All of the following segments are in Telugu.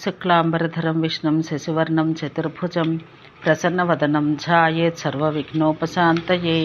శుక్లాంబరధరం విష్ణుం శశివర్ణం చతుర్భుజం ప్రసన్నవదనం ఝాయేత్ సర్వవిఘ్నోపశాంతయే.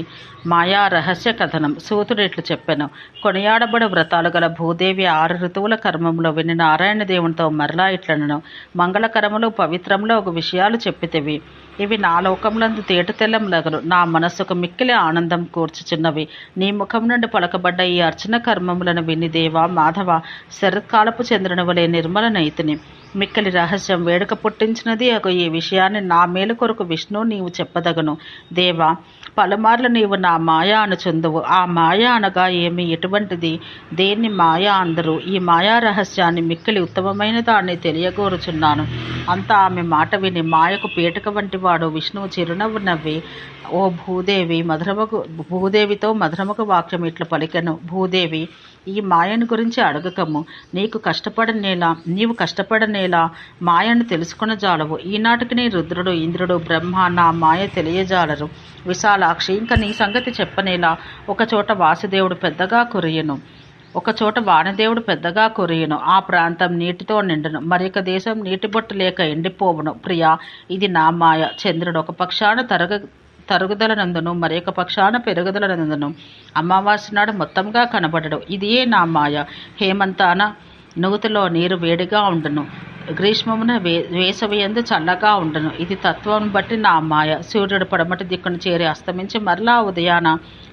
మాయా రహస్య కథనం. సూతుడు ఇట్లు చెప్పెను. కొనియాడబడు వ్రతాలు గల భూదేవి 6 ఋతువుల కర్మములో విని నారాయణ దేవునితో మరలా ఇట్లనను. మంగళకరములు పవిత్రములు ఒక విషయాలు చెప్పితివి. ఇవి నా లోకములందు తేటతెల్లములగలు. నా మనస్సుకు మిక్కిలి ఆనందం కూర్చుచున్నవి. నీ ముఖం నుండి పలకబడ్డ ఈ అర్చన కర్మములను విని దేవా మాధవ శరత్కాలపు చంద్రుని వలె నిర్మల నైతిని. మిక్కలి రహస్యం వేడుక పుట్టించినది ఈ విషయాన్ని నా మేలు కొరకు విష్ణు నీవు చెప్పదగను. దేవా పలుమార్లు నీవు నా మాయా అనుచుందువు. ఆ మాయా అనగా ఏమి, ఎటువంటిది, దేన్ని మాయా అందరూ? ఈ మాయా రహస్యాన్ని మిక్కిలి ఉత్తమమైన దాన్ని తెలియగోరుచున్నాను. అంతా ఆమె మాట విని మాయకు పీటక వంటి వాడు విష్ణువు చిరునవ్వు నవ్వి, ఓ భూదేవితో మధురముకు వాక్యం ఇట్లు పలికెను. భూదేవి, ఈ మాయను గురించి అడగకము. నీవు కష్టపడనేలా మాయను తెలుసుకొనజాలవు. ఈనాటికి నీ రుద్రుడు ఇంద్రుడు బ్రహ్మ నా మాయ తెలియజాలరు. విశాలాక్షి, ఇంకా నీ సంగతి చెప్పనేలా. ఒకచోట వాసుదేవుడు పెద్దగా కురియను, ఒకచోట వానదేవుడు పెద్దగా కురియను. ఆ ప్రాంతం నీటితో నిండును, మరొక దేశం నీటి బొట్టు లేక ఎండిపోవును. ప్రియా, ఇది నా మాయ. చంద్రుడు ఒక పక్షాన తరుగుదలనందును మరొక పక్షాన పెరుగుదలనందును అమావాస్య నాడు మొత్తంగా కనబడడు. ఇదియే నా మాయ. హేమంతాన నూతిలో నీరు వేడిగా ఉండును, గ్రీష్మమున వేసవియందు చల్లగా ఉండును. ఇది తత్వం బట్టి నా మాయ. సూర్యుడు పడమటి దిక్కును చేరి అస్తమించి మరలా ఉదయాన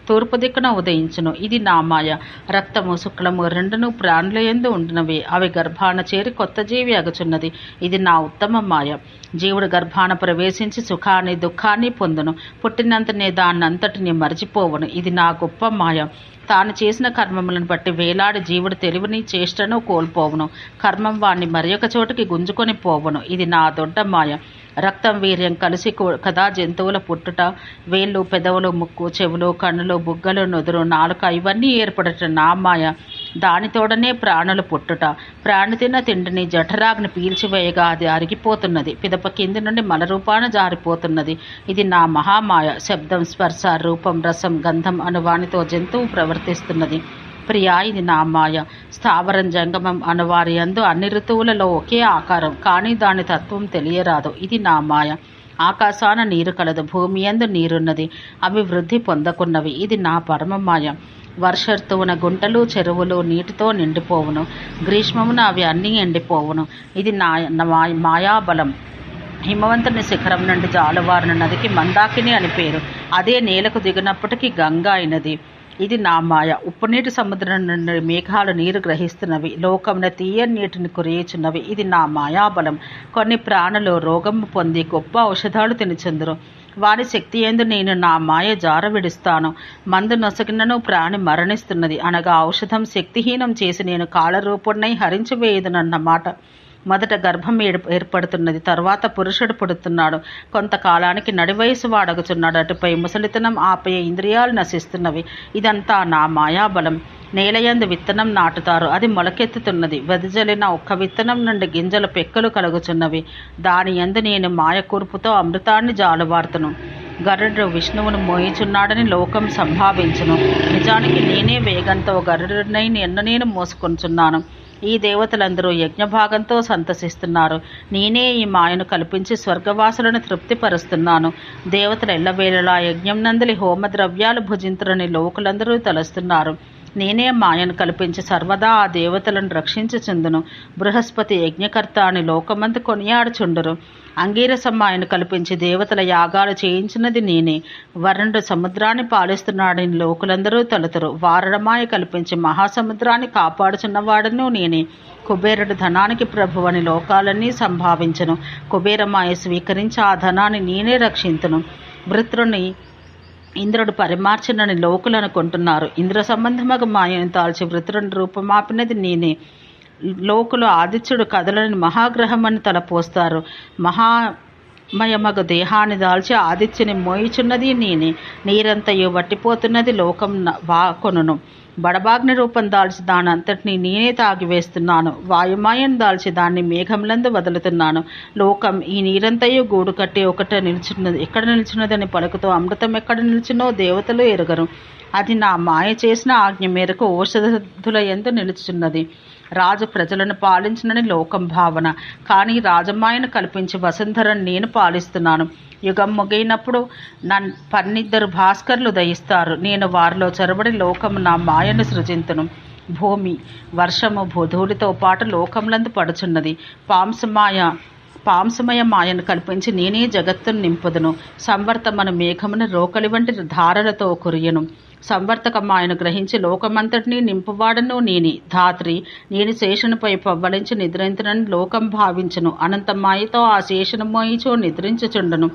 తూర్పు దిక్కున ఉదయించును. ఇది నా మాయ. రక్తము శుక్లము రెండును ప్రాణులయందు ఉండినవి. అవి గర్భాన చేరి కొత్త జీవి అగుచున్నది. ఇది నా ఉత్తమ మాయ. జీవుడు గర్భాన ప్రవేశించి సుఖాన్ని దుఃఖాన్ని పొందును. పుట్టినంతనే దాన్నంతటిని మరచిపోవును. ఇది నా గొప్ప మాయ. తాను చేసిన కర్మములను బట్టి వేలాడి జీవుడు తెలివిని చేష్టను కోల్పోవును. కర్మం వాణ్ణి మరొక చోటికి గుంజుకొని పోవును. ఇది నా దొడ్డ మాయ. రక్తం వీర్యం కలిసి కదా జంతువుల పుట్టుట, వేళ్ళు పెదవులు ముక్కు చెవులు కన్నులు బుగ్గలు నుదురు నాలుక ఇవన్నీ ఏర్పడట నా మాయ. దానితోడనే ప్రాణులు పుట్టుట. ప్రాణి తిన్న తిండిని జఠరాగ్ని పీల్చివేయగా అది అరిగిపోతున్నది. పిదప కింది నుండి మలరూపాన జారిపోతున్నది. ఇది నా మహామాయ. శబ్దం స్పర్శ రూపం రసం గంధం అను వానితో జంతువు ప్రవర్తిస్తున్నది. ప్రియా, ఇది నా మాయ. స్థావరం జంగమం అనువారి యందు అన్ని ఋతువులలో ఒకే ఆకారం, కానీ దాని తత్వం తెలియరాదు. ఇది నా మాయ. ఆకాశాన నీరు కలదు, భూమి యందు నీరున్నది, అవి వృద్ధి పొందకున్నవి. ఇది నా పరమమాయ. వర్ష ఋతువున గుంటలు చెరువులు నీటితో నిండిపోవును, గ్రీష్మమున అవి అన్నీ ఎండిపోవును. ఇది నా మాయాబలం. హిమవంతుని శిఖరం నుండి జాలువారిన నదికి మందాకిని అని పేరు. అదే నేలకు దిగినప్పటికీ గంగా అయినది. ఇది నా మాయ. ఉప్పునీటి సముద్రం నుండి మేఘాలు నీరు గ్రహిస్తున్నవి, లోకమున తీయని నీటిని కురియుచున్నవి. ఇది నా మాయాబలం. కొన్ని ప్రాణులు రోగము పొంది గొప్ప ఔషధాలు తినిచెందురు. వారి శక్తి యందు నేను నా మాయ జార విడుస్తాను. మందు నొసగినను ప్రాణి మరణిస్తున్నది, అనగా ఔషధం శక్తిహీనం చేసి నేను కాళరూపుణ్ణై హరించివేయుదునన్నమాట. మొదట గర్భం ఏర్పడుతున్నది, తర్వాత పురుషుడు పుడుతున్నాడు. కొంతకాలానికి నడివయసు వాడగుచున్నాడు. అటుపై ముసలితనం, ఆపై ఇంద్రియాలు నశిస్తున్నవి. ఇదంతా నా మాయాబలం. నేలయందు విత్తనం నాటుతారు, అది మొలకెత్తుతున్నది. వెదజల్లిన ఒక్క విత్తనం నుండి గింజలు పెక్కలు కలుగుచున్నవి. దాని యందు నేను మాయ కూర్పుతో అమృతాన్ని జాలువార్తును. గరుడు విష్ణువును మోయిచున్నాడని లోకం సంభావించును. నిజానికి నేనే వేగంతో గరుడునై నేను మోసుకొంచున్నాను. ఈ దేవతలందరూ యజ్ఞభాగంతో సంతసిస్తున్నారు. నేనే ఈ మాయను కల్పించి స్వర్గవాసులను తృప్తిపరుస్తున్నాను. దేవతలు ఎల్లవేళలా యజ్ఞం నందలి హోమద్రవ్యాలు భుజింతురని లోకులందరూ తలుస్తున్నారు. నేనే మాయను కల్పించి సర్వదా ఆ దేవతలను రక్షించుచుందును. బృహస్పతి యజ్ఞకర్త అని లోకమందు కొనియాడుచుండురు. అంగీరస మాయను కల్పించి దేవతల యాగాలు చేయించినది నేనే. వరుణుడు సముద్రాన్ని పాలిస్తున్నాడని లోకులందరూ తలుతురు. వారణమాయ కల్పించి మహాసముద్రాన్ని కాపాడుచున్నవాడను నేనే. కుబేరుడు ధనానికి ప్రభు అని లోకాలన్నీ సంభావించను. కుబేరమాయ స్వీకరించి ఆ ధనాన్ని నేనే రక్షింతును. వృత్రుని ఇంద్రుడు పరిమార్చనని లోకులు అనుకుంటున్నారు. ఇంద్ర సంబంధమగు మాయను తాల్చి వృత్రుని రూపమాపినది నేనే. లోకులు ఆదిత్యుడు కదలని మహాగ్రహమని తలపోస్తారు. మహామయమగు దేహాన్ని దాల్చి ఆదిత్యుని మోయిచున్నది నేనే. నీరంతయు వట్టిపోతున్నది, లోకం వాకొనును. బడబాగ్ని రూపం దాల్చి దాని అంతటినీ నేనే తాగివేస్తున్నాను. వాయుమాయను దాల్చి దాన్ని మేఘములందు వదులుతున్నాను. లోకం ఈ నీరంతయు గూడు కట్టి ఎక్కడ నిలిచినదని పలుకుతో అమృతం ఎక్కడ నిలిచినో దేవతలు ఎరుగరు. అది నా మాయ చేసిన ఆజ్ఞ మేరకు ఔషధుల యందు నిలుచున్నది. రాజు ప్రజలను పాలించునని లోకం భావన. కానీ రాజమాయను కల్పించి వసుంధరను నేను పాలిస్తున్నాను. యుగం ముగినప్పుడు పన్నిద్దరు భాస్కర్లు దయిస్తారు. నేను వారిలో చొరబడి లోకము నా మాయను సృజింతును. భూమి వర్షము ధూళితో పాటు లోకములందు పడుచున్నది. పాంసమయ మాయను కల్పించి నేనే జగత్తును నింపుదును. సంవర్తమను మేఘమును రోకలి వంటి ధారలతో కురియను. సంవర్తక మాయను గ్రహించి లోకమంతటినీ నింపువాడను నేనే. ధాత్రి నేను శేషునిపై పవ్వలించి నిద్రించునని లోకం భావించును. అనంత మాయతో ఆ శేషును మోయిచో నిద్రించుచుండను.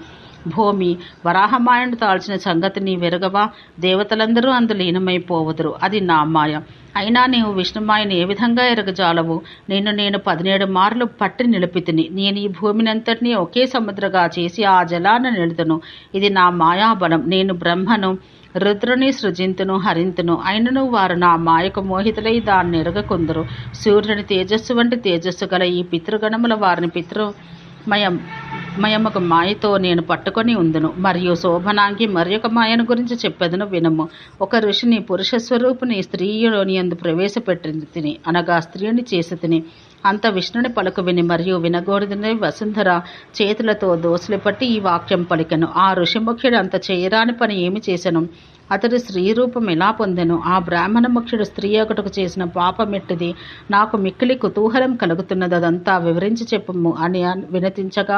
భూమి వరాహమాయను తాల్చిన సంగతి నీ వెరగవా? దేవతలందరూ అందు లీనమైపోవదురు. అది నా మాయ. అయినా నీవు విష్ణుమాయను ఏ విధంగా ఎరగజాలవు? నేను 17 మార్లు పట్టి నిలిపితిని. నేను ఈ భూమినంతటినీ ఒకే సముద్రగా చేసి ఆ జలాన్ని నిలుతును. ఇది నా మాయాబలం. నేను బ్రహ్మను రుద్రుని సృజింతును హరింతును. అయినను వారు నా మాయకు మోహితులై దాన్ని ఎరగకుందరు. సూర్యుని తేజస్సు వంటి తేజస్సు గల ఈ పితృగణముల వారిని మయమకు మాయతో నేను పట్టుకొని ఉందును. మరియు శోభనాంగి మరియొక మాయను గురించి చెప్పెదను వినము. ఒక ఋషిని పురుష స్వరూపుని స్త్రీలోని యందు ప్రవేశపెట్టి తిని, అనగా స్త్రీని చేసి తిని. అంత విష్ణుని పలుకు విని మరియు వినగోరిదని వసుంధర చేతులతో దోసులు పట్టి ఈ వాక్యం పలికెను. ఆ ఋషిముఖ్యుడు అంత చేయరాని పని ఏమి చేసెను? అతడు స్త్రీ రూపం ఎలా పొందెను? ఆ బ్రాహ్మణ ముఖ్యుడు స్త్రీ ఒకటికి చేసిన పాపమెట్టిది? నాకు మిక్కిలి కుతూహలం కలుగుతున్నది, అదంతా వివరించి చెప్పుము అని వినతించగా,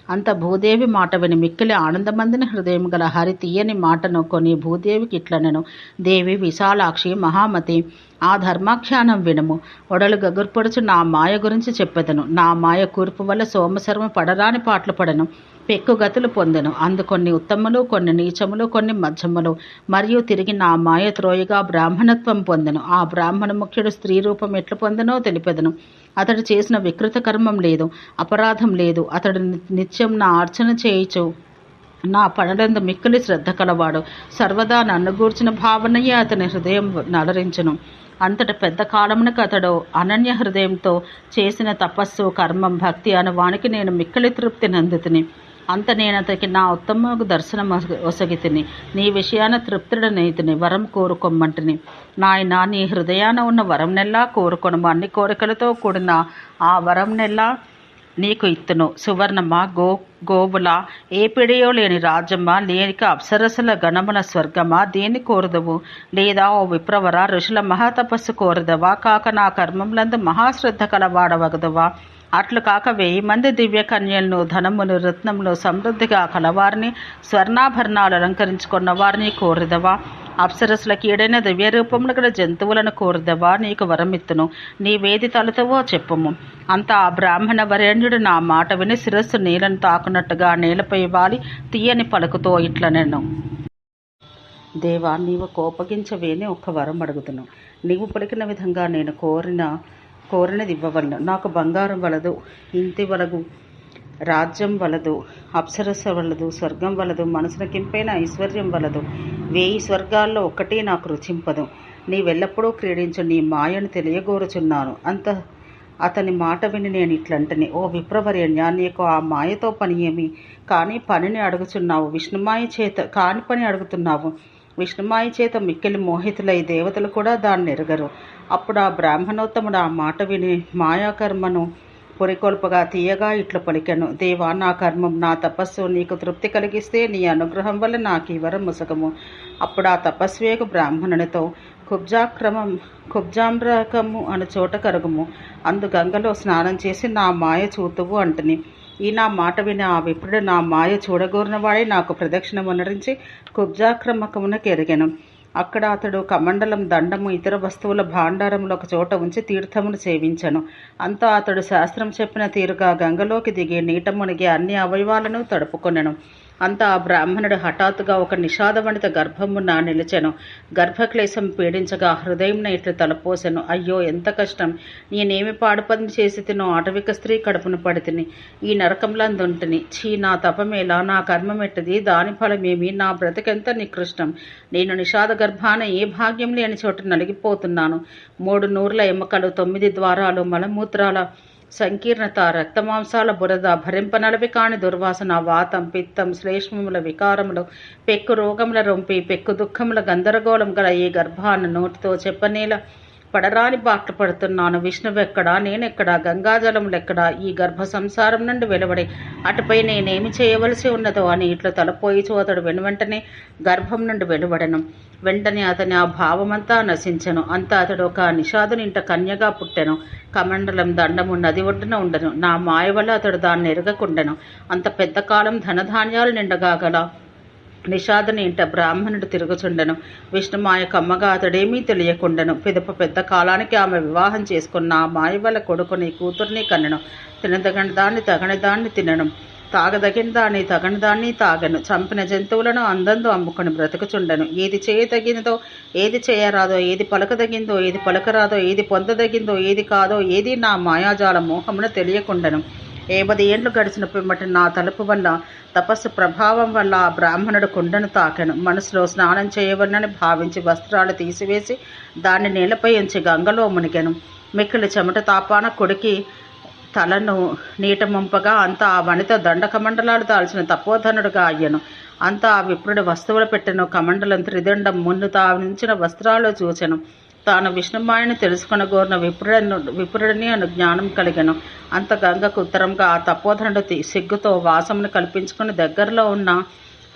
అంత భూదేవి మాట విని మిక్కిలి ఆనందమందిన హృదయం గల హరి తీయని మాటను కొని భూదేవికి ఇట్లనెను. దేవి విశాలాక్షి మహామతి, ఆ ధర్మాఖ్యానం వినుము. ఒడలు గగుర్పడుచు నా మాయ గురించి చెప్పెదను. నా మాయ కూర్పు వల్ల సోమశర్మ పడరాని పాటలు పడను, పెక్కుగతులు పొందెను. అందు కొన్ని ఉత్తములు, కొన్ని నీచములు, కొన్ని మధ్యములు. మరియు తిరిగి నా మాయ త్రోయగా బ్రాహ్మణత్వం పొందెను. ఆ బ్రాహ్మణ ముఖ్యుడు స్త్రీ రూపం ఎట్లు పొందెనో తెలిపెదను. అతడు చేసిన వికృత కర్మం లేదు, అపరాధం లేదు. అతడు నిత్యం నా అర్చన చేయిచు నా పనులందు మిక్కిలి శ్రద్ధ కలవాడు. సర్వదా నన్ను గూర్చిన భావనయే అతని హృదయం నలరించును. అంతటి పెద్ద కాలమునకు అతడు అనన్య హృదయంతో చేసిన తపస్సు, కర్మం, భక్తి అను వానికి నేను మిక్కిలి తృప్తి నందుతిని. అంత నేనతనికి నా ఉత్తమ దర్శనం ఒసగితిని. నీ విషయాన తృప్తుడనైతిని. వరం కోరుకొమ్మంటిని. నాయన నీ హృదయాన ఉన్న వరం నెల్లా కోరుకొను. అన్ని కోరికలతో కూడిన ఆ వరం నెల్లా నీకు ఇత్తును. సువర్ణమా, గోవుల, ఏ పిడియో లేని రాజ్యమా, లేనిక అప్సరసల గణముల స్వర్గమా, దేని కోరుదవు? లేదా ఓ విప్రవర ఋషుల మహాతపస్సు కోరుదవా? కాక నా కర్మములందు మహాశ్రద్ధ కలవాడవగదవా? అట్లు కాక 1000 మంది దివ్య కన్యలను, ధనములు, రత్నములు సమృద్ధిగా కలవారిని, స్వర్ణాభరణాలు అలంకరించుకున్న వారిని కోరుదవా? అప్సరసులకు ఏడైన దివ్య రూపములు గల జంతువులను కోరుదవా? నీకు వరమిత్తును. నీవేది తలుతవో చెప్పుము. అంత ఆ బ్రాహ్మణ వరేణ్యుడు నా మాట విని శిరస్సు నేలను తాకున్నట్టుగా నేలపై వాలి తీయని పలుకుతో ఇట్లనెను. దేవా, నీవు కోపగించవేని ఒక్క వరం అడుగుతును. నీవు పలికిన విధంగా నేను కోరినది ఇవ్వవలను. నాకు బంగారం వలదు, ఇంటి వలదు, రాజ్యం వలదు, అప్సరస వలదు, స్వర్గం వలదు, మనసునకింపైన ఐశ్వర్యం వలదు. 1000 స్వర్గాల్లో ఒక్కటి నాకు రుచింపదు. నీవెల్లప్పుడూ క్రీడించు నీ మాయను తెలియగోరుచున్నాను. అతని మాట విని నేను ఇట్లంటని, ఓ విప్రవరేణ్య, నీకు ఆ మాయతో పని ఏమి? కాని పనిని అడుగుచున్నావు, విష్ణుమాయ చేత కాని పని అడుగుతున్నావు. విష్ణుమాయ చేత మిక్కిలి మోహితులై దేవతలు కూడా దాన్ని ఎరగరు. అప్పుడు ఆ బ్రాహ్మణోత్తముడు ఆ మాట విని మాయాకర్మను పొరికొల్పగా తీయగా ఇట్లు పలికెను. దేవా, నా కర్మం, నా తపస్సు నీకు తృప్తి కలిగిస్తే నీ అనుగ్రహం వల్ల నాకు ఈ వరం ముసగము. అప్పుడు ఆ తపస్వేకు బ్రాహ్మణునితో, కుబ్జాంబ్రకము అను చోట కరుగుము. అందు గంగలో స్నానం చేసి నా మాయ చూతువు అంటని. ఈ నా మాట విని ఆ విప్రుడు నా మాయ చూడగోరిన వాడే నాకు ప్రదక్షిణమునరించి కుబ్జాక్రమకమునకు ఎరిగెను. అక్కడ అతడు కమండలం, దండము, ఇతర వస్తువుల భాండారములు ఒక చోట ఉంచి తీర్థమును సేవించను. అంతా అతడు శాస్త్రం చెప్పిన తీరుగా గంగలోకి దిగి నీట మునిగి అన్ని అవయవాలను తడుపుకొనెను. అంతా ఆ బ్రాహ్మణుడు హఠాత్తుగా ఒక నిషాదవనిత గర్భమున నిలిచెను. గర్భక్లేశం పీడించగా హృదయం ఇట్లు తలపోసెను. అయ్యో, ఎంత కష్టం! నేనేమి పాడుపని చేసి తినో ఆటవిక స్త్రీ కడుపును పడితిని. ఈ నరకంలందుంటిని. ఛీ, నా తపమేలా, నా కర్మమెట్టది, దాని ఫలమేమి, నా బ్రతికెంత నికృష్టం! నేను నిషాద గర్భాన ఏ భాగ్యం లేని చోట నలిగిపోతున్నాను. 3 నూర్ల ఎముకలు, 9 ద్వారాలు, మలమూత్రాల సంకీర్ణత, రక్తమాంసాల బురద, భరింపనలవి కాని దుర్వాసన, వాతం, పిత్తం, శ్లేష్మముల వికారములు, పెక్కు రోగముల రొంపి, పెక్కు దుఃఖముల గందరగోళం గల ఈ గర్భాన్ని నోటితో చెప్పనేల పడరాని బాట్లు పడుతున్నాను. విష్ణువెక్కడా, నేనెక్కడా, గంగాజలములెక్కడా, ఈ గర్భ సంసారం నుండి వెలువడి అటుపై నేనేమి చేయవలసి ఉన్నదో అని ఇట్లా తలపోయిచు అతడు వెనువెంటనే గర్భం నుండి వెలువడను. వెంటనే అతని ఆ భావమంతా నశించెను. అంతా అతడు ఒక నిషాదునింట కన్యగా పుట్టెను. కమండలం దండము నది ఒడ్డున ఉండను. నా మాయ వల్ల అతడు దాన్ని ఎరగకుండెను. అంత పెద్ద కాలం ధనధాన్యాలు నిండగా గల నిషాదుని ఇంట బ్రాహ్మణుడు తిరుగుచుండెను. విష్ణుమాయ కమ్మగా అతడేమీ తెలియకుండెను. పిదప పెద్ద కాలానికి ఆమె వివాహం చేసుకున్న ఆ మాయ వల్ల కొడుకుని కూతుర్ని కన్నెను. తినదగని దాన్ని తగని దాన్ని తినను, తాగదగిన దాన్ని తగని దాన్ని తాగను. చంపిన జంతువులను అందందు అమ్ముకొని బ్రతుకుచుండెను. ఏది చేయదగినదో, ఏది చేయరాదో, ఏది పలకదగిందో, ఏది పలకరాదో, ఏది పొందదగిందో, ఏది కాదో, ఏది నా మాయాజాల మోహమున తెలియకుండెను. 50 ఏండ్లు గడిచిన పిమ్మట నా తలుపు వల్ల, తపస్సు ప్రభావం వల్ల ఆ బ్రాహ్మణుడు కుండను తాకెను. మనసులో స్నానం చేయవలనని భావించి వస్త్రాలు తీసివేసి దాన్ని నేలపై ఉంచి గంగలో మునిగాను. మిక్కిలి చెమట తాపాన కొడికి తలను నీట ముంపగా అంతా ఆ వనిత దండకమండలాలు దాల్చిన తపోధనుడుగా అయ్యను. అంతా ఆ విప్రుడు వస్తువులు పెట్టెను. కమండలం త్రిదండం ముందు తావించిన వస్త్రాలు చూచెను. తాను విష్ణుమాయని తెలుసుకొనగోరిన విప్రుడిని అను జ్ఞానం కలిగను. అంత గంగకు ఉత్తరంగా ఆ తపోధనుడు సిగ్గుతో వాసమును కల్పించుకుని దగ్గరలో ఉన్న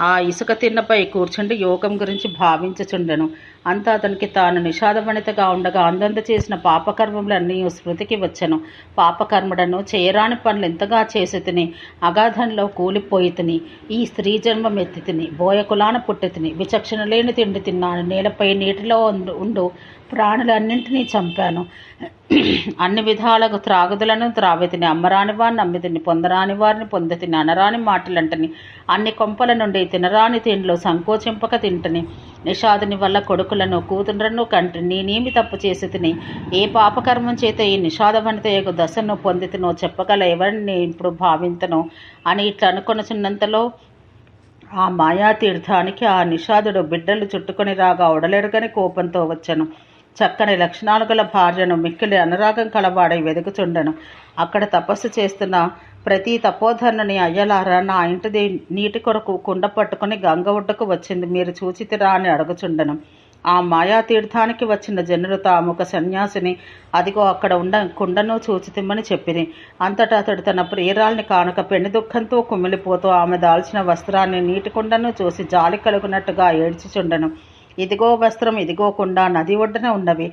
ఆ ఇసుక తిన్నపై కూర్చుండి యోగం గురించి భావించుచుండెను. అంతా అతనికి తాను నిషాదవనితగా ఉండగా అందంత చేసిన పాపకర్మములన్నీ స్మృతికి వచ్చెను. పాపకర్ముడను చేయరాని పనులు ఎంతగా చేసి తిని అగాధంలో కూలిపోయి తిని ఈ స్త్రీ జన్మం ఎత్తి తిని బోయకులాన పుట్టి తిని విచక్షణ లేని తిండి తిన్నాను. నేలపై నీటిలో ఉండు ప్రాణులన్నింటినీ చంపాను. అన్ని విధాలకు త్రాగుదులను త్రావితిని, అమ్మరాని వారిని అమ్మితిని, పొందరాని వారిని పొందితిని, అనరాని మాటలంటని, అన్ని కొంపల నుండి తినరాని తిండ్లు సంకోచింపక తింటని, నిషాదుని వల్ల కొడుకులను కూతురులను కంటి, నేనేమి తప్పు చేసి తిని ఏ పాపకర్మం చేత ఈ నిషాదవనిత యొక్క దశను పొందితినో చెప్పగల ఎవరిని ఇప్పుడు భావింతనో అని ఇట్లా అనుకొనుచున్నంతలో ఆ మాయాతీర్థానికి ఆ నిషాదుడు బిడ్డలు చుట్టుకొని రాగా ఉడలెరుగని కోపంతో వచ్చెను. చక్కని లక్షణాలు గల భార్యను మిక్కిలి అనురాగం కలవాడై వెదుకుచుండెను. అక్కడ తపస్సు చేస్తున్న ప్రతి తపోధనుని, అయ్యలారా, నా ఇంటిది నీటి కొరకు కుండ పట్టుకుని గంగ ఒడ్డుకు వచ్చింది, మీరు చూచితిరా అని అడుగుచుండెను. ఆ మాయాతీర్థానికి వచ్చిన జనులు తామొక సన్యాసిని అదిగో అక్కడ కుండను చూచితిమ్మని చెప్పిరి. అంతటా అతడు తన ప్రియురాల్ని కానుక పెళ్లి దుఃఖంతో కుమిలిపోతూ ఆమె దాల్చిన వస్త్రాన్ని నీటి కుండను చూసి జాలి కలుగునట్టుగా ఏడ్చిచుండెను. ఇదిగో వస్త్రం, ఇదిగో కుండ నది ఒడ్డున ఉన్నవి,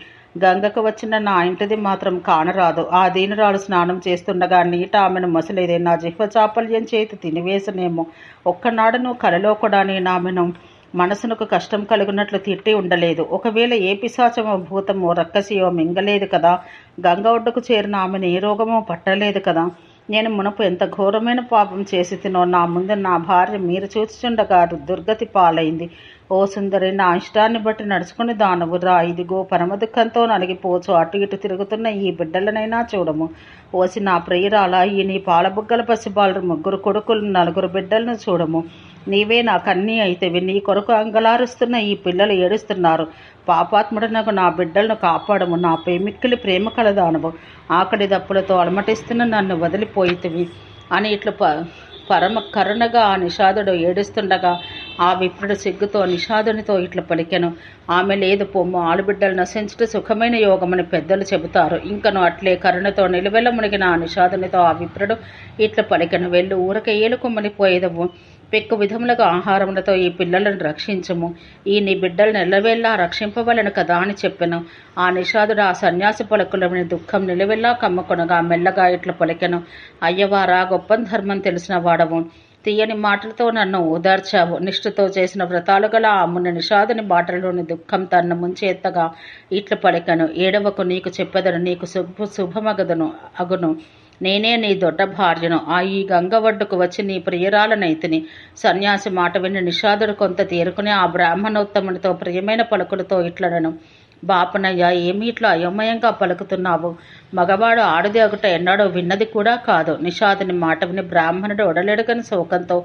గంగకు వచ్చిన నా ఇంటిది మాత్రం కానరాదు. ఆ దీనురాలు స్నానం చేస్తుండగా నీట ఆమెను మసలేదే నా జిహ్వ చాపల్యం చేతి తినివేసనేమో. ఒక్కనాడును కలలో కూడా నేను ఆమెను మనసునకు కష్టం కలుగునట్లు తిట్టి ఉండలేదు. ఒకవేళ ఏ పిశాచమో భూతమో రక్కసియో మింగలేదు కదా. గంగ ఒడ్డుకు చేరిన ఆమెను ఏ రోగమో పట్టలేదు కదా. నేను మునపు ఎంత ఘోరమైన పాపం చేసి తినో నా ముందు నా భార్య మీరు చూచుచుండగా దుర్గతి పాలైంది. ఓ సుందరి, నా ఇష్టాన్ని బట్టి నడుచుకుని దానవురా. ఇదిగో పరమ దుఃఖంతో నలిగిపోచు అటు ఇటు తిరుగుతున్న ఈ బిడ్డలనైనా చూడము. ఓసి నా ప్రియురాల, ఈ నీ పాలబుగ్గల పసిబాలు 3 కొడుకులు 4 బిడ్డలను చూడము. నీవే నా కన్నీ అయితేవి. నీ కొరకు అంగలారుస్తున్న ఈ పిల్లలు ఏడుస్తున్నారు. పాపాత్ముడనకు నా బిడ్డలను కాపాడము. నాపై మిక్కిలి ప్రేమ కలదానవు. ఆకలి దప్పులతో అలమటిస్తున్న నన్ను వదిలిపోయితివి అని ఇట్లు పరమ కరుణగా ఆ నిషాదుడు ఏడుస్తుండగా ఆ విప్రుడు సిగ్గుతో నిషాదునితో ఇట్లా పలికెను. ఆమె లేదు పొమ్ము, ఆలుబిడ్డలు నశించుట సుఖమైన యోగమని పెద్దలు చెబుతారు. ఇంకను అట్లే కరుణతో నిలువెల్ల మునిగిన ఆ నిషాదునితో ఆ విప్రుడు ఇట్లా పలికెను. వెళ్ళు, ఊరక ఏలుకుమ్మనిపోయేదవు. పెక్కు విధములుగా ఆహారములతో ఈ పిల్లలను రక్షించము. ఈ నీ బిడ్డలను ఎల్లవెల్లా రక్షింపవలను కదా అని చెప్పెను. ఆ నిషాదుడు ఆ సన్యాసి పలుకులని దుఃఖం నిలువెల్లా కమ్ముకొనగా మెల్లగా ఇట్లా పలికెను. అయ్యవారా, గొప్ప ధర్మం తెలిసిన వాడవు. తీయని మాటలతో నన్ను ఓదార్చావు. నిష్ఠతో చేసిన వ్రతాలు గల ఆ మున్న నిషాదుని మాటలలోని దుఃఖం తన్ను ముంచెత్తగా ఇట్ల పలికెను. ఏడవకు, నీకు చెప్పెదను, నీకు అగును. నేనే నీ దొడ్డ భార్యను. ఈ గంగ ఒడ్డుకు వచ్చి నీ ప్రియురాలనైతిని. సన్యాసి మాట విని నిషాదుడు కొంత తేరుకుని ఆ బ్రాహ్మణోత్తమునితో ప్రియమైన పలుకులతో ఇట్లనను. బాపనయ్య, ఏమి ఇట్లా అయోమయంగా పలుకుతున్నావు? మగవాడు ఆడది అగుట ఎన్నడో విన్నది కూడా కాదు. నిషాదుని మాట విని బ్రాహ్మణుడు ఒడలెడుగని శోకంతో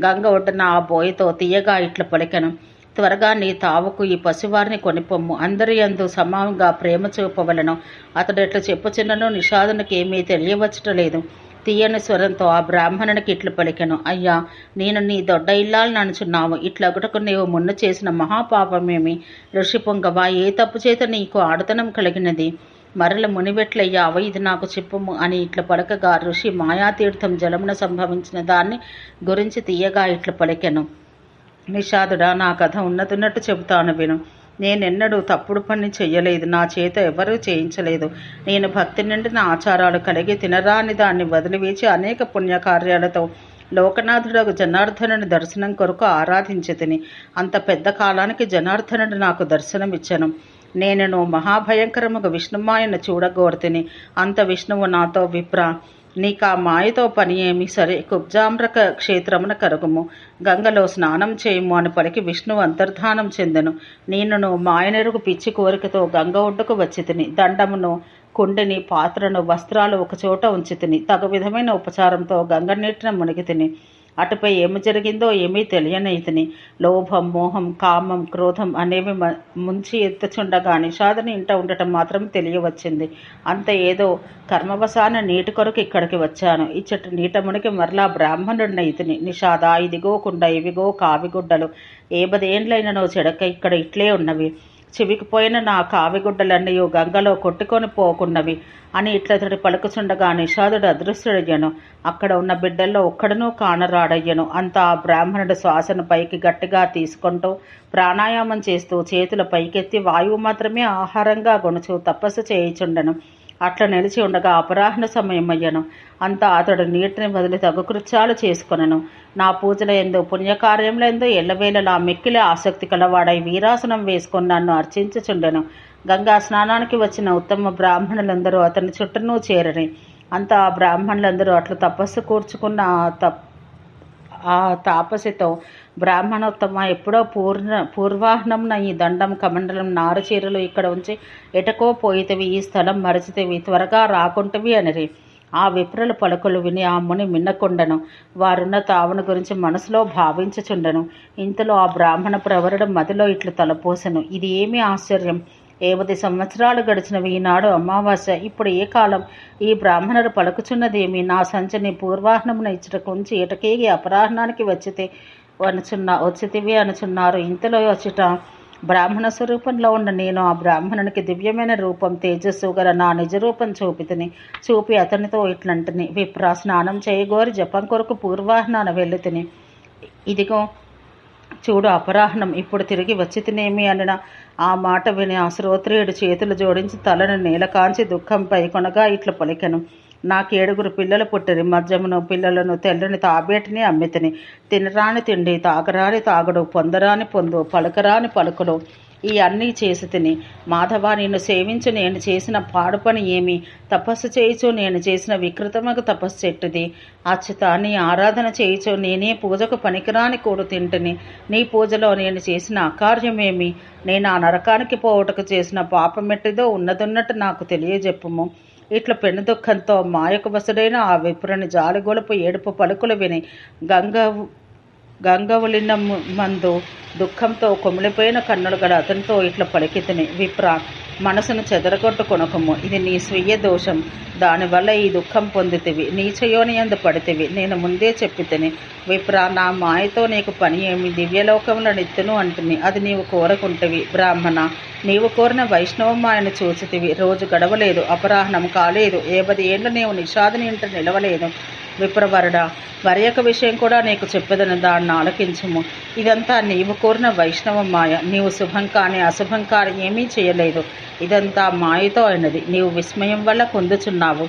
గంగ ఒడ్డున ఆ బోయతో తీయగా ఇట్ల పలికెను. త్వరగా నీ తావుకు ఈ పసివారిని కొనిపొమ్ము. అందరి యందు సమానంగా ప్రేమ చూపవలను. అతడు ఎట్లా చెప్పుచున్నను నిషాదునికి ఏమీ తెలియవచ్చటలేదు. తీయని స్వరంతో ఆ బ్రాహ్మణునికి ఇట్లు పలికెను. అయ్యా, నేను నీ దొడ్డ ఇల్లాలని అనుచున్నావు. ఇట్లగుటకు నీవు మున్న చేసిన మహాపాపమేమి? ఋషి పొంగవా, ఏ తప్పు చేత నీకు ఆడతనం కలిగినది? మరల మునివెట్లయ్యావు, ఇది నాకు చెప్పుము అని ఇట్ల పలకగా ఋషి మాయాతీర్థం జలమున సంభవించిన దాన్ని గురించి తీయగా ఇట్ల పలికెను. నిషాదుడా, నా కథ ఉన్నతున్నట్టు చెబుతాను విను. నేనెన్నడూ తప్పుడు పని చెయ్యలేదు. నా చేత ఎవరూ చేయించలేదు. నేను భక్తి నిండిన ఆచారాలు కలిగి తినరాని దాన్ని వదిలివేచి అనేక పుణ్యకార్యాలతో లోకనాథుడకు జనార్దనుని దర్శనం కొరకు ఆరాధించి తిని అంత పెద్ద కాలానికి జనార్దనుడు నాకు దర్శనమిచ్చను. నేను మహాభయంకరముగా విష్ణుమాయను చూడగోర్తిని. అంత విష్ణువు నాతో, విప్ర, నీకా మాయతో పని ఏమి? సరే, కుబ్జామ్రక క్షేత్రమున కరుగుము, గంగలో స్నానం చేయుము అని పలికి విష్ణువు అంతర్ధానం చెందెను. నేను మాయనెరుగు పిచ్చి కోరికతో గంగ ఒడ్డుకు వచ్చి తిని దండమును, కుండిని, పాత్రను, వస్త్రాలు ఒకచోట ఉంచి తిని తగు విధమైన ఉపచారంతో గంగ నీటిన మునిగి తిని అటుపై ఏమి జరిగిందో ఏమీ తెలియనైతిని. లోభం, మోహం, కామం, క్రోధం అనేవి ముంచి ఎత్తుచుండగా నిషాదని ఇంట ఉండటం మాత్రం తెలియవచ్చింది. అంత ఏదో కర్మవశాన నీటి కొరకు ఇక్కడికి వచ్చాను. ఇచ్చటి నీట మునికి మరలా బ్రాహ్మణుడినైతిని. నిషాద, ఇదిగో కుండ, ఇవిగో కావిగుడ్డలు, 50 ఏండ్లైననో చెడక ఇక్కడ ఇట్లే ఉన్నవి. చివికిపోయిన నా కావిగుడ్డలన్నీ గంగలో కొట్టుకొని పోకున్నవి అని ఇట్లతడి పలుకుచుండగా నిషాదుడు అదృశ్యుడయ్యను. అక్కడ ఉన్న బిడ్డల్లో ఒక్కడనూ కానరాడయ్యను. అంతా ఆ బ్రాహ్మణుడు శ్వాసను పైకి గట్టిగా తీసుకుంటూ ప్రాణాయామం చేస్తూ చేతుల పైకెత్తి వాయువు మాత్రమే ఆహారంగా గొనుచు తపస్సు చేయుచుండెను. అట్లా నిలిచి ఉండగా అపరాహ్న సమయమయ్యను. అంతా అతడు నీటిని వదిలి తగు కృత్యాలు చేసుకొనెను. నా పూజల ఎందు, పుణ్యకార్యముల ఎందు ఎల్లవేళలా మిక్కిలి ఆసక్తి కలవాడై వీరాసనం వేసుకొని నన్ను అర్చించుచుండెను. గంగా స్నానానికి వచ్చిన ఉత్తమ బ్రాహ్మణులందరూ అతని చుట్టూనూ చేరని. అంతా ఆ బ్రాహ్మణులందరూ అట్లు తపస్సు కూర్చుకున్న ఆ తాపసితో, బ్రాహ్మణోత్తమ, ఎప్పుడో పూర్వాహ్నంన ఈ దండం, కమండలం, నారు చీరలు ఇక్కడ ఉంచి ఎటకో పోయితవి, ఈ స్థలం మరచితివి, త్వరగా రాకుంటవి అనిరి. ఆ విప్రుల పలుకులు విని ఆ ముని మిన్నకుండెను. వారున్న తావును గురించి మనసులో భావించుచుండెను. ఇంతలో ఆ బ్రాహ్మణ ప్రవరుడు మదిలో ఇట్లు తలపోసెను. ఇది ఏమీ ఆశ్చర్యం! 50 సంవత్సరాలు గడిచినవి. ఈనాడు అమావాస్య. ఇప్పుడు ఏ కాలం? ఈ బ్రాహ్మణుడు పలుకుచున్నదేమి? నా సంచిని పూర్వాహ్నమున ఇచ్చటకు ఉంచి ఎటకేగి అపరాహ్నానికి వచ్చితివి అనుచున్నారు. ఇంతలో వచ్చుట బ్రాహ్మణ స్వరూపంలో ఉన్న నేను ఆ బ్రాహ్మణునికి దివ్యమైన రూపం, తేజస్సు గల నా నిజరూపం చూపి అతనితో ఇట్లంటిని. విప్ర, స్నానం చేయగోరి జపం కొరకు పూర్వాహ్నాన వెళ్ళితిని. ఇదిగో చూడు, అపరాహ్నం. ఇప్పుడు తిరిగి వచ్చి తినేమి అనిన ఆ మాట విని ఆ శ్రోత్రియుడు చేతులు జోడించి తలను నేలకాంచి దుఃఖంపై కొనగా ఇట్లా పలికెను. నాకు 7 పిల్లలు పుట్టిరి. మద్యమును, పిల్లలను, తెల్లని తాబేటిని అమ్మితిని. తినరాని తిండి, తాగరాని తాగుడు, పొందరాని పొందు, పలుకరాని పలుకులు, ఈ అన్నీ చేసి తిని. మాధవ, నిన్ను సేవించు నేను చేసిన పాడు పని ఏమి? తపస్సు చేయుచు నేను చేసిన వికృతమగు తపస్సు చెట్టుది. అచ్యుత, నీ ఆరాధన చేయుచు నేనే పూజకు పనికిరాని కూడు తింటిని. నీ పూజలో నేను చేసిన అకార్యమేమి? నేను ఆ నరకానికి పోవుటకు చేసిన పాపమెట్టిదో ఉన్నదున్నట్టు నాకు తెలియజెప్పుము. ఇట్లా పెను దుఃఖంతో మాయకు వసుడైన ఆ విప్రుని జాలిగొలుపు ఏడుపు పలుకులు విని గంగవులిన మందు దుఃఖంతో కొమిలిపోయిన కన్నులు గల అతనితో ఇట్లా పలికితిని. విప్ర, మనసును చెదరగొట్టు కొనకము. ఇది నీ స్వీయ దోషం. దానివల్ల ఈ దుఃఖం పొందితివి. నీచయోనియందు పడితివి. నేను ముందే చెప్పితిని. విప్ర, నా మాయతో నీకు పని ఏమి? దివ్యలోకముల నిత్తును అంటుని అది నీవు కోరకుంటివి. బ్రాహ్మణ, నీవు కోరిన వైష్ణవ మాయను చూచితివి. రోజు గడవలేదు, అపరాహ్నం కాలేదు, 50 ఏళ్ళు నీవు నిషాదిని ఇంట నిలవలేదు. విప్రవరుడా, మరి యొక్క విషయం కూడా నీకు చెప్పేదని దాన్ని ఆలకించుము. ఇదంతా నీవు కోరిన వైష్ణవ మాయ. నీవు శుభం కానీ అశుభం కానీ ఏమీ చేయలేదు. ఇదంతా మాయతో అయినది. నీవు విస్మయం వల్ల పొందుచున్నావు.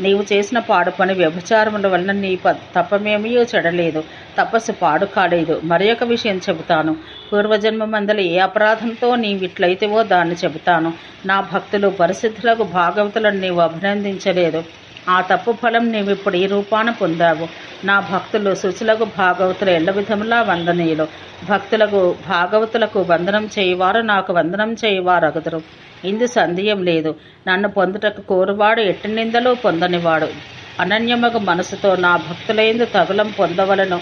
నీవు చేసిన పాడు పని వ్యభిచారముల వలన నీ తపమేమీ చెడలేదు, తపస్సు పాడు కాలేదు. మరి ఒక విషయం చెబుతాను. పూర్వజన్మమందలి ఏ అపరాధంతో నీవిట్లయితేవో దాన్ని చెబుతాను. నా భక్తులు పరిశుద్ధులకు భాగవతులను నీవు అభినందించలేదు. ఆ తప్పు ఫలం నీవిప్పుడు ఈ రూపాన పొందావు. నా భక్తులు శుచులకు భాగవతులు ఎల్ల విధములా వందనీయులు. భక్తులకు భాగవతులకు వందనం చేయువారు నాకు వందనం చేయువారు అగుదురు. ఇందు సందేహం లేదు. నన్ను పొందుటకు కోరువాడు ఎట్టి నిందలు పొందనివాడు. అనన్యమగు మనసుతో నా భక్తులయందు తగులం పొందవలను.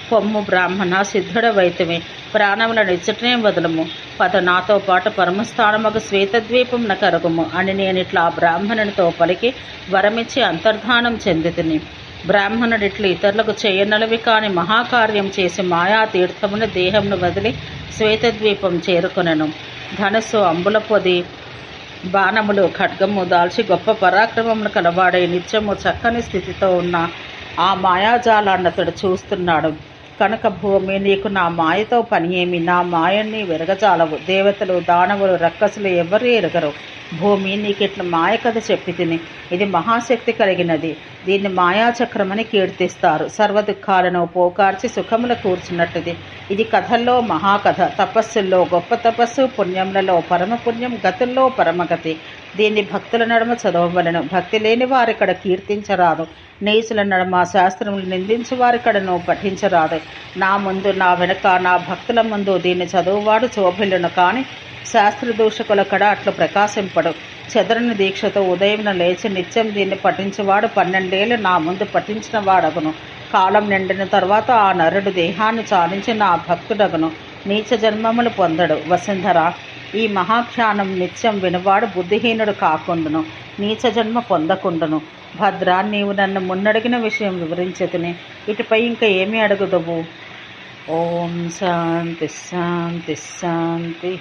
పొమ్ము బ్రాహ్మణ, సిద్ధుడవైతివి. ప్రాణములను ఇచ్చటనే వదలము. పద, నాతో పాటు పరమస్థానమగు శ్వేతద్వీపంన కరుగుము అని నేనిట్లా ఆ బ్రాహ్మణునితో పలికి వరమిచ్చి అంతర్ధానం చెందితిని. బ్రాహ్మణుడిట్లు ఇతరులకు చేయనలవి కాని మహాకార్యం చేసి మాయా తీర్థమున దేహమును వదిలి శ్వేతద్వీపం చేరుకొనెను. ధనుస్సు, అంబుల పొది, బాణములు, ఖడ్గము దాల్చి గొప్ప పరాక్రమమును కలవాడై నిత్యము చక్కని స్థితితో ఉన్న ఆ మాయాజాలాన్నతడు చూస్తున్నాడు. కనుక భూమి, నీకు నా మాయతో పని ఏమి? నా మాయన్ని వెరగజాలవు. దేవతలు, దానవులు, రక్కసులు ఎవరు ఎరగరు. భూమి, నీకిట్ల మాయ కథ చెప్పి తిని, ఇది మహాశక్తి కలిగినది. దీన్ని మాయాచక్రమని కీర్తిస్తారు. సర్వదుఖాలను పోకార్చి సుఖముల కూర్చున్నట్టుది. ఇది కథల్లో మహాకథ, తపస్సుల్లో గొప్ప తపస్సు, పుణ్యములలో పరమపుణ్యం, గతుల్లో పరమగతి. దీన్ని భక్తుల నడుమ చదవవలను. భక్తి లేని వారిక్కడ కీర్తించరాదు. నీచుల నడుమ శాస్త్రములు నిందించి వారికడను పఠించరాదు. నా ముందు, నా వెనుక, నా భక్తుల ముందు దీన్ని చదువువాడు శోభిల్లును. కానీ శాస్త్రదూషకుల కడ అట్లు ప్రకాశింపడు. చెదరని దీక్షతో ఉదయం లేచి నిత్యం దీన్ని పఠించేవాడు 12 ఏళ్ళు నా ముందు పఠించిన వాడగును. కాలం నిండిన తర్వాత ఆ నరుడు దేహాన్ని చాలించి నా భక్తుడగును. నీచ జన్మములు పొందడు. వసుంధర, ఈ మహాఖ్యానం నిత్యం వినువాడు బుద్ధిహీనుడు కాకుండును, నీచ జన్మ పొందకుండును. భద్ర, నీవు నన్ను మున్నడిగిన విషయం వివరించెతిని. ఇటుపై ఇంకా ఏమి అడుగుదవు? ఓం శాంతి శాంతి శాంతి.